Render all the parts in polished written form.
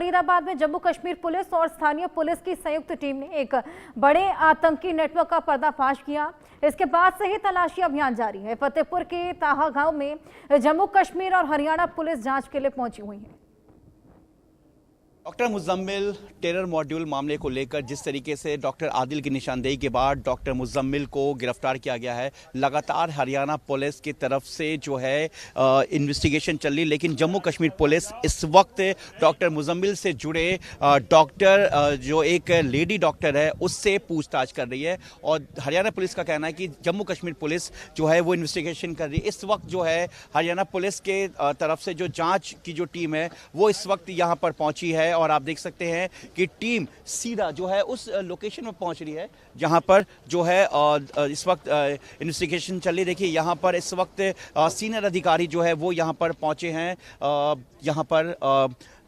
फरीदाबाद में जम्मू कश्मीर पुलिस और स्थानीय पुलिस की संयुक्त टीम ने एक बड़े आतंकी नेटवर्क का पर्दाफाश किया। इसके बाद से ही तलाशी अभियान जारी है। फतेहपुर के ताहा गांव में जम्मू कश्मीर और हरियाणा पुलिस जांच के लिए पहुंची हुई है। डॉक्टर मुजम्मिल टेरर मॉड्यूल मामले को लेकर जिस तरीके से डॉक्टर आदिल की निशानदेही के बाद डॉक्टर मुजम्मिल को गिरफ्तार किया गया है, लगातार हरियाणा पुलिस की तरफ से जो है इन्वेस्टिगेशन चल रही, लेकिन जम्मू कश्मीर पुलिस इस वक्त डॉक्टर मुजम्मिल से जुड़े डॉक्टर जो एक लेडी डॉक्टर है उससे पूछताछ कर रही है। और हरियाणा पुलिस का कहना है कि जम्मू कश्मीर पुलिस जो है वो इन्वेस्टिगेशन कर रही है। इस वक्त जो है हरियाणा पुलिस के तरफ से जो जाँच की जो टीम है वो इस वक्त यहाँ पर पहुँची है और आप देख सकते हैं कि टीम सीधा जो है उस लोकेशन में पहुंच रही है जहां पर जो है इस वक्त इन्वेस्टिगेशन चल रही। देखिए यहां पर इस वक्त सीनियर अधिकारी जो है वो यहां पर पहुंचे हैं। यहां पर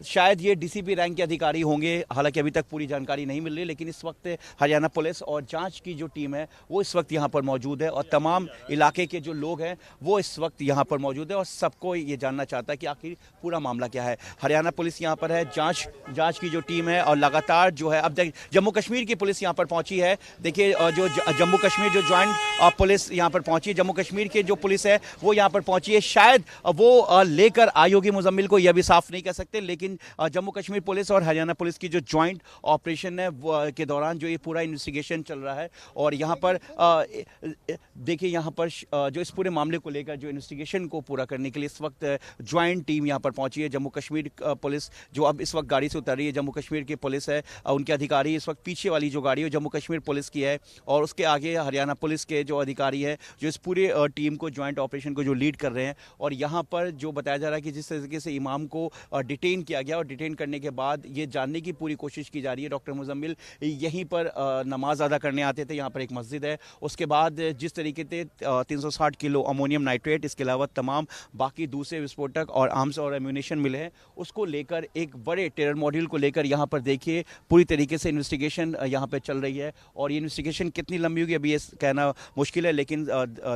शायद ये डीसीपी रैंक के अधिकारी होंगे, हालांकि अभी तक पूरी जानकारी नहीं मिल रही, लेकिन इस वक्त हरियाणा पुलिस और जांच की जो टीम है वो इस वक्त यहां पर मौजूद है और तमाम इलाके के जो लोग हैं वो इस वक्त यहां पर मौजूद है और सबको ये जानना चाहता है कि आखिर पूरा मामला क्या है। हरियाणा पुलिस यहां पर है, जांच की जो टीम है और लगातार जो है अब तक जम्मू कश्मीर की पुलिस यहां पर पहुंची है। देखिए जो जम्मू कश्मीर जो ज्वाइंट पुलिस यहां पर पहुंची है, जम्मू कश्मीर की जो पुलिस है वो यहां पर पहुंची है। शायद वो लेकर आई होगी मुजम्मिल को, यह भी साफ नहीं कर सकते, लेकिन जम्मू कश्मीर पुलिस और हरियाणा पुलिस की जो ज्वाइंट ऑपरेशन है के दौरान जो ये पूरा इन्वेस्टिगेशन चल रहा है और यहाँ पर देखिए यहाँ पर जो इस पूरे मामले को लेकर जो इन्वेस्टिगेशन को पूरा करने के लिए इस वक्त ज्वाइंट टीम यहाँ पर पहुंची है। जम्मू कश्मीर पुलिस जो अब इस वक्त गाड़ी से उतर रही है, जम्मू कश्मीर की पुलिस है, उनके अधिकारी इस वक्त पीछे वाली जो गाड़ी है जम्मू कश्मीर पुलिस की है और उसके आगे हरियाणा पुलिस के जो अधिकारी है जो इस पूरे टीम को ज्वाइंट ऑपरेशन को जो लीड कर रहे हैं। और यहाँ पर जो बताया जा रहा है कि जिस तरीके से इमाम को डिटेन किया गया और डिटेन करने के बाद ये जानने की पूरी कोशिश की जा रही है डॉक्टर मुजम्मिल यहीं पर नमाज अदा करने आते थे, यहाँ पर एक मस्जिद है। उसके बाद जिस तरीके से 360 किलो अमोनियम नाइट्रेट, इसके अलावा तमाम बाकी दूसरे विस्फोटक और आर्म्स और एम्यूनेशन मिले हैं, उसको लेकर एक बड़े टेरर मॉड्यूल को लेकर यहाँ पर देखिए पूरी तरीके से इन्वेस्टिगेशन यहाँ पर चल रही है। और ये इन्वेस्टिगेशन कितनी लंबी होगी अभी ये कहना मुश्किल है, लेकिन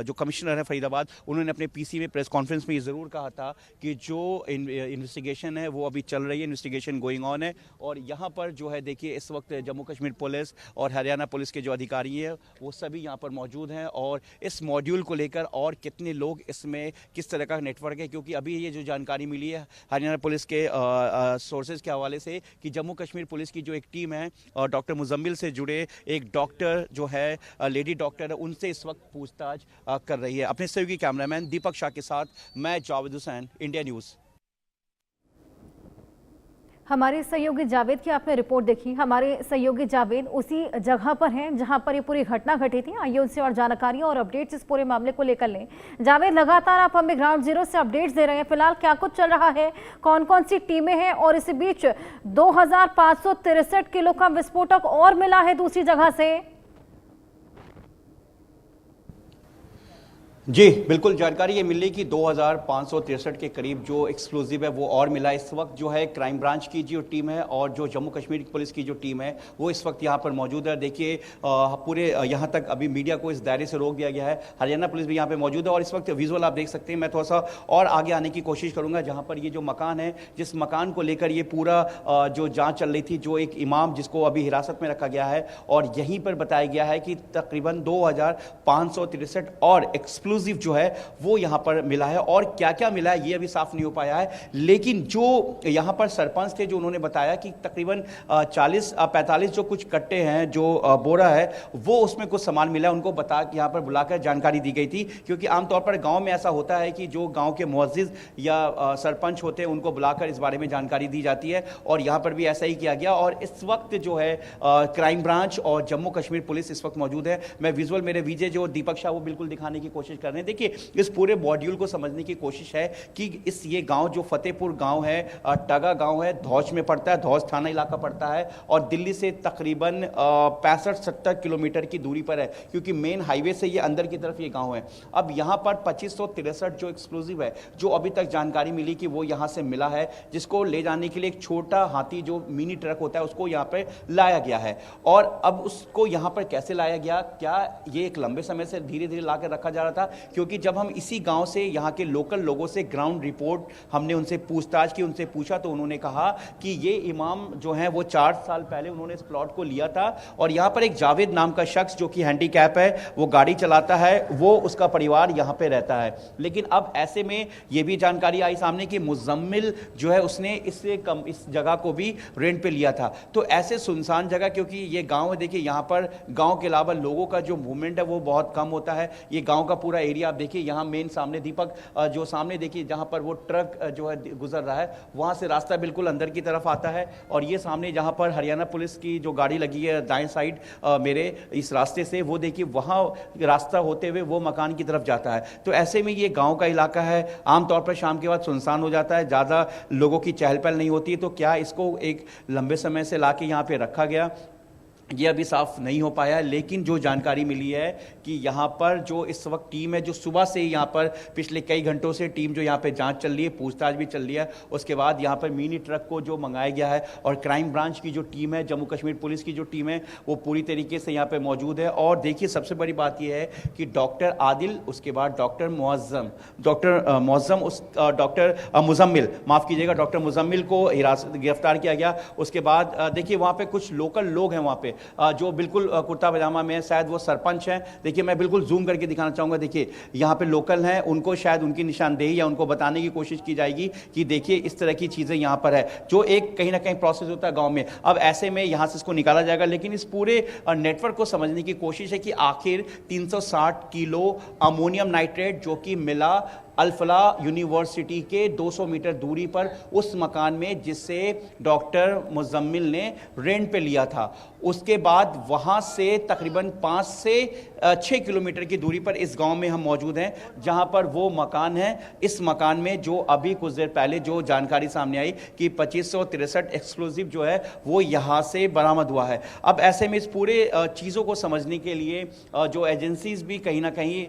जो कमिश्नर है फरीदाबाद उन्होंने अपने पीसी में प्रेस कॉन्फ्रेंस में ये ज़रूर कहा था कि जो इन्वेस्टिगेशन है वो अभी चल रही है, इन्वेस्टिगेशन गोइंग ऑन है। और यहाँ पर जो है देखिए इस वक्त जम्मू कश्मीर पुलिस और हरियाणा पुलिस के जो अधिकारी हैं वो सभी यहाँ पर मौजूद हैं और इस मॉड्यूल को लेकर और कितने लोग इसमें किस तरह का नेटवर्क है, क्योंकि अभी ये जो जानकारी मिली है हरियाणा पुलिस के सोर्सेज के हवाले से कि जम्मू कश्मीर पुलिस की जो एक टीम है और डॉक्टर मुजम्मिल से जुड़े एक डॉक्टर जो है लेडी डॉक्टर है उनसे इस वक्त पूछताछ कर रही है। अपने सहयोगी कैमरामैन दीपक शाह के साथ मैं जावेद हुसैन, इंडिया न्यूज़। हमारे सहयोगी जावेद की आपने रिपोर्ट देखी। हमारे सहयोगी जावेद उसी जगह पर हैं जहां पर ये पूरी घटना घटी थी। आइए उनसे और जानकारी और अपडेट्स इस पूरे मामले को लेकर लें। जावेद, लगातार आप हमें ग्राउंड जीरो से अपडेट्स दे रहे हैं, फिलहाल क्या कुछ चल रहा है, कौन कौन सी टीमें हैं और इसी बीच 2563 किलो का विस्फोटक और मिला है दूसरी जगह से? जी बिल्कुल, जानकारी ये मिली कि 2563 के करीब जो एक्सप्लोजिव है वो और मिला। इस वक्त जो है क्राइम ब्रांच की जो टीम है और जो जम्मू कश्मीर पुलिस की जो टीम है वो इस वक्त यहाँ पर मौजूद है। देखिए पूरे यहाँ तक अभी मीडिया को इस दायरे से रोक दिया गया है। हरियाणा पुलिस भी यहाँ पे मौजूद है और इस वक्त विजुअल आप देख सकते हैं। मैं थोड़ा सा और आगे आने की कोशिश करूँगा जहाँ पर ये जो मकान है, जिस मकान को लेकर ये पूरा जो जाँच चल रही थी, जो एक इमाम जिसको अभी हिरासत में रखा गया है और यहीं पर बताया गया है कि तकरीबन 2563 और एक्सप्लोजिव जो है वो यहां पर मिला है। और क्या क्या मिला है ये अभी साफ नहीं हो पाया है, लेकिन जो यहां पर सरपंच थे जो उन्होंने बताया कि तकरीबन 40-45 जो कुछ कट्टे हैं, जो बोरा है वो उसमें कुछ सामान मिला है। उनको बता यहां पर बुलाकर जानकारी दी गई थी, क्योंकि आमतौर पर गांव में ऐसा होता है कि जो गांव के मुअज्जिज या सरपंच होते हैं उनको बुलाकर इस बारे में जानकारी दी जाती है और यहां पर भी ऐसा ही किया गया। और इस वक्त जो है क्राइम ब्रांच और जम्मू कश्मीर पुलिस इस वक्त मौजूद है। मैं विजुअल मेरे वीजे जो दीपक शाह वो बिल्कुल दिखाने की कोशिश कर रहे हैं। देखिए इस पूरे मॉड्यूल को समझने की कोशिश है कि ये गांव जो फतेहपुर गांव है, टगा गांव है, धौज में पड़ता है, धौज थाना इलाका पड़ता है और दिल्ली से तकरीबन 65-70 किलोमीटर की दूरी पर है, क्योंकि मेन हाईवे से ये अंदर की तरफ ये गांव है। अब यहां पर 2563 जो एक्सप्लोजिव है, जो अभी तक जानकारी मिली कि वो यहां से मिला है, जिसको ले जाने के लिए एक छोटा हाथी जो मिनी ट्रक होता है उसको यहां पर लाया गया है। और अब उसको यहां पर कैसे लाया गया, क्या ये एक लंबे समय से धीरे धीरे लाकर रखा जा रहा था, क्योंकि जब हम इसी गांव से यहाँ के लोकल लोगों से ग्राउंड रिपोर्ट हमने उनसे पूछताछ की, उनसे पूछा तो उन्होंने कहा कि ये इमाम जो है वो 4 साल पहले उन्होंने इस प्लॉट को लिया था और यहाँ पर एक जावेद नाम का शख्स जो कि हैंडीकैप है, वो गाड़ी चलाता है, वो उसका परिवार यहाँ पे रहता है। लेकिन अब ऐसे में ये भी जानकारी आई सामने कि मुजम्मिल जो है उसने इससे कम इस जगह को भी रेंट पे लिया था। तो ऐसे सुनसान जगह, क्योंकि ये गांव है, देखिए यहाँ पर गांव के अलावा लोगों का जो मूवमेंट है वो बहुत कम होता है। ये गांव का पूरा एरिया आप देखिए, यहाँ मेन सामने दीपक जो सामने देखिए जहाँ पर वो ट्रक जो है गुजर रहा है, वहाँ से रास्ता बिल्कुल अंदर की तरफ आता है और ये सामने जहाँ पर हरियाणा पुलिस की जो गाड़ी लगी है दाएं साइड मेरे इस रास्ते से, वो देखिए वहाँ रास्ता होते हुए वो मकान की तरफ जाता है। तो ऐसे में ये गांव का इलाका है, आमतौर पर शाम के बाद सुनसान हो जाता है, ज़्यादा लोगों की चहल पहल नहीं होती है। तो क्या इसको एक लंबे समय से लाके यहाँ पे रखा गया, ये अभी साफ नहीं हो पाया। लेकिन जो जानकारी मिली है कि यहाँ पर जो इस वक्त टीम है, जो सुबह से ही यहाँ पर पिछले कई घंटों से टीम जो यहाँ पे जांच चल रही है, पूछताछ भी चल रही है, उसके बाद यहाँ पर मिनी ट्रक को जो मंगाया गया है और क्राइम ब्रांच की जो टीम है, जम्मू कश्मीर पुलिस की जो टीम है, वो पूरी तरीके से यहाँ पे मौजूद है। और देखिए सबसे बड़ी बात यह है कि डॉक्टर आदिल, उसके बाद डॉक्टर मुजम्मिल, माफ कीजिएगा, डॉक्टर मुजम्मिल को गिरफ्तार किया गया। उसके बाद देखिए वहाँ पे कुछ लोकल लोग हैं वहाँ पे जो बिल्कुल कुर्ता पजामा में, शायद वो सरपंच हैं। देखिए मैं बिल्कुल जूम करके दिखाना चाहूंगा, देखिए यहाँ पे लोकल हैं, उनको शायद उनकी निशानदेही या उनको बताने की कोशिश की जाएगी कि देखिए इस तरह की चीजें यहाँ पर है, जो एक कहीं ना कहीं प्रोसेस होता है गांव में। अब ऐसे में यहाँ से इसको निकाला जाएगा, लेकिन इस पूरे नेटवर्क को समझने की कोशिश है कि आखिर 360 किलो अमोनियम नाइट्रेट जो कि मिला अल-फला यूनिवर्सिटी के 200 मीटर दूरी पर उस मकान में जिसे डॉक्टर मुजम्मिल ने रेंट पे लिया था, उसके बाद वहां से तकरीबन 5 से 6 किलोमीटर की दूरी पर इस गांव में हम मौजूद हैं, जहां पर वो मकान है। इस मकान में जो अभी कुछ देर पहले जो जानकारी सामने आई कि 2563 एक्सप्लोजिव जो है वो यहां से बरामद हुआ है। अब ऐसे में इस पूरे चीज़ों को समझने के लिए जो एजेंसीज भी कहीं ना कहीं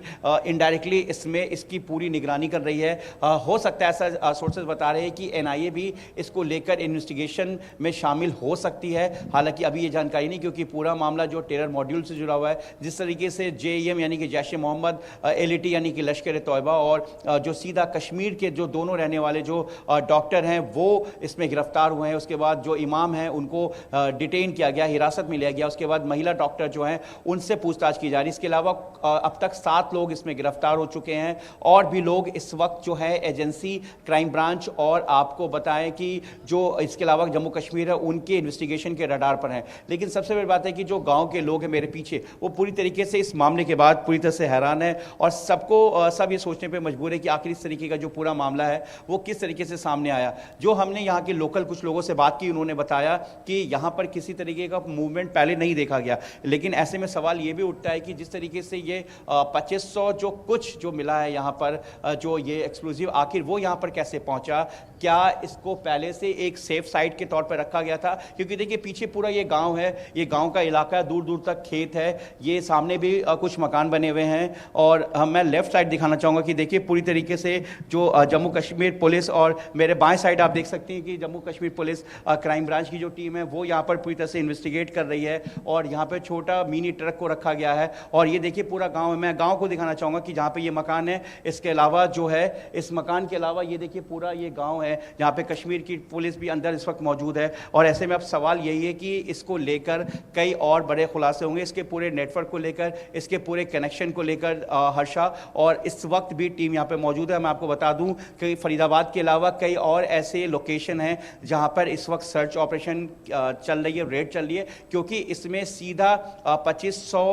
इनडायरेक्टली इसमें इसकी पूरी निगरानी कर रही है। हो सकता है, ऐसा सोर्सेज बता रहे हैं कि एनआईए भी इसको लेकर इन्वेस्टिगेशन में शामिल हो सकती है। हालांकि अभी ये जानकारी नहीं, क्योंकि पूरा मामला जो टेरर मॉड्यूल से जुड़ा हुआ है, जिस तरीके से जेईएम यानी कि जैश ए मोहम्मद, एलईटी यानी कि लश्कर ए तौयबा और जो सीधा कश्मीर के जो दोनों रहने वाले जो डॉक्टर हैं वो इसमें गिरफ्तार हुए हैं। उसके बाद जो इमाम हैं उनको डिटेन किया गया, हिरासत में लिया गया। उसके बाद महिला डॉक्टर जो हैं उनसे पूछताछ की जा रही है। इसके अलावा अब तक 7 लोग इसमें गिरफ्तार हो चुके हैं और भी लोग इस वक्त जो है एजेंसी, क्राइम ब्रांच और आपको बताएं कि जो इसके अलावा जम्मू कश्मीर है उनके इन्वेस्टिगेशन के रडार पर हैं। लेकिन सबसे बड़ी बात है कि जो गांव के लोग हैं मेरे पीछे, वो पूरी तरीके से इस मामले के बाद पूरी तरह से हैरान है और सब ये सोचने पे मजबूर है कि आखिर इस तरीके का जो पूरा मामला है वो किस तरीके से सामने आया। जो हमने यहाँ के लोकल कुछ लोगों से बात की, उन्होंने बताया कि यहाँ पर किसी तरीके का मूवमेंट पहले नहीं देखा गया। लेकिन ऐसे में सवाल ये भी उठता है कि जिस तरीके से ये 2500 जो कुछ जो मिला है यहाँ पर जो ये एक्सप्लोजिव, आखिर वो यहाँ पर कैसे पहुंचा? क्या इसको पहले से एक सेफ साइट के तौर पर रखा गया था? क्योंकि देखिए पीछे पूरा ये गांव है, ये गांव का इलाका है, दूर दूर तक खेत है, ये सामने भी कुछ मकान बने हुए हैं। और मैं लेफ्ट साइड दिखाना चाहूँगा कि देखिए पूरी तरीके से जो जम्मू कश्मीर पुलिस और मेरे बाएं साइड आप देख सकते हैं कि Jammu Kashmir police crime branch की जो टीम है वो यहाँ पर पूरी तरह से इन्वेस्टिगेट कर रही है और यहाँ पर छोटा मिनी ट्रक को रखा गया है। और ये देखिए पूरा गाँव है, मैं गाँव को दिखाना चाहूँगा कि जहाँ पर ये मकान है, इसके अलावा जो है इस मकान के अलावा ये देखिए पूरा ये गांव है जहां पे कश्मीर की पुलिस भी अंदर इस वक्त मौजूद है। और ऐसे में अब सवाल यही है कि इसको लेकर कई और बड़े खुलासे होंगे, इसके पूरे नेटवर्क को लेकर, इसके पूरे कनेक्शन को लेकर हर्षा। और इस वक्त भी टीम यहां पे मौजूद है। मैं आपको बता दूं कि फरीदाबाद के अलावा कई और ऐसे लोकेशन हैं जहां पर इस वक्त सर्च ऑपरेशन चल रही है, रेड चल रही है, क्योंकि इसमें सीधा 2500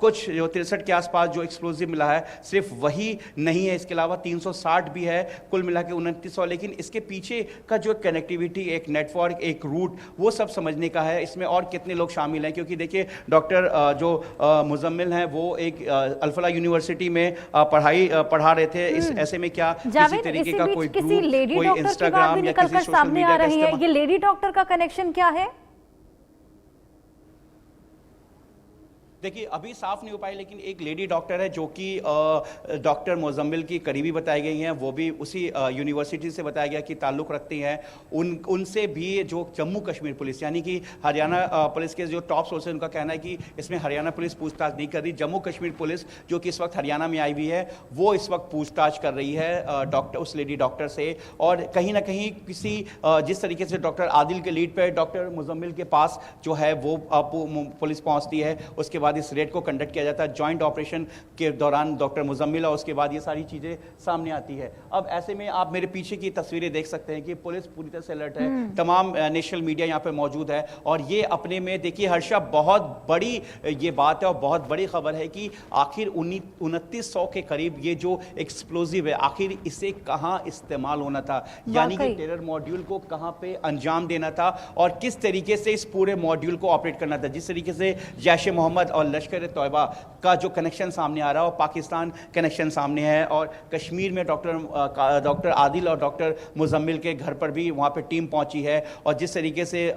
कुछ जो 63 के आसपास जो एक्सप्लोजिव मिला है सिर्फ वही नहीं है, इसके अलावा 360 भी है, कुल मिला के 2900। लेकिन इसके पीछे का जो कनेक्टिविटी, एक नेटवर्क, एक रूट, वो सब समझने का है। इसमें और कितने लोग शामिल हैं, क्योंकि देखिए डॉक्टर जो मुजम्मिल हैं वो एक अल-फला यूनिवर्सिटी में पढ़ा रहे थे। इस ऐसे में क्या किसी तरीके का कोई ग्रुप, कोई इंस्टाग्राम या किसी सोशल मीडिया का इस्तेमाल? ये लेडी डॉक्टर का कनेक्शन क्या है? देखिए अभी साफ नहीं हो पाई, लेकिन एक लेडी डॉक्टर है जो कि डॉक्टर मुजम्मिल की करीबी बताई गई हैं, वो भी उसी यूनिवर्सिटी से बताया गया कि ताल्लुक़ रखती हैं। उनसे भी जो जम्मू कश्मीर पुलिस यानी कि हरियाणा पुलिस के जो टॉप सोर्स है, उनका कहना है कि इसमें हरियाणा पुलिस पूछताछ नहीं कर रही। जम्मू कश्मीर पुलिस जो कि इस वक्त हरियाणा में आई हुई है, वो इस वक्त पूछताछ कर रही है उस लेडी डॉक्टर से। और कहीं ना कहीं किसी जिस तरीके से डॉक्टर आदिल के लीड पर डॉक्टर मुजम्मिल के पास जो है वो पुलिस पहुंचती है, उसके बाद इस रेड को कंडक्ट किया जाता है जॉइंट ऑपरेशन के दौरान डॉक्टर मुजम्मिल, और उसके बाद ये सारी चीजें सामने आती है। अब ऐसे में आप मेरे पीछे की तस्वीरें देख सकते हैं कि पुलिस पूरी तरह से अलर्ट है, तमाम नेशनल मीडिया यहाँ पे मौजूद है। और ये अपने में देखिए हर्षा बहुत बड़ी ये बात है और बहुत बड़ी खबर है कि आखिर 2900 के करीब ये जो एक्सप्लोजिव है, आखिर इसे कहां इस्तेमाल होना था, यानी कि टेरर मॉड्यूल को कहां पे अंजाम देना था और किस तरीके से इस पूरे मॉड्यूल को ऑपरेट करना था। जिस तरीके से जैश ए मोहम्मद और लश्कर ए तौयबा का जो कनेक्शन सामने आ रहा है और पाकिस्तान कनेक्शन सामने है, और कश्मीर में डॉक्टर आदिल और डॉक्टर मुजम्मिल के घर पर भी वहां पे टीम पहुंची है, और जिस तरीके से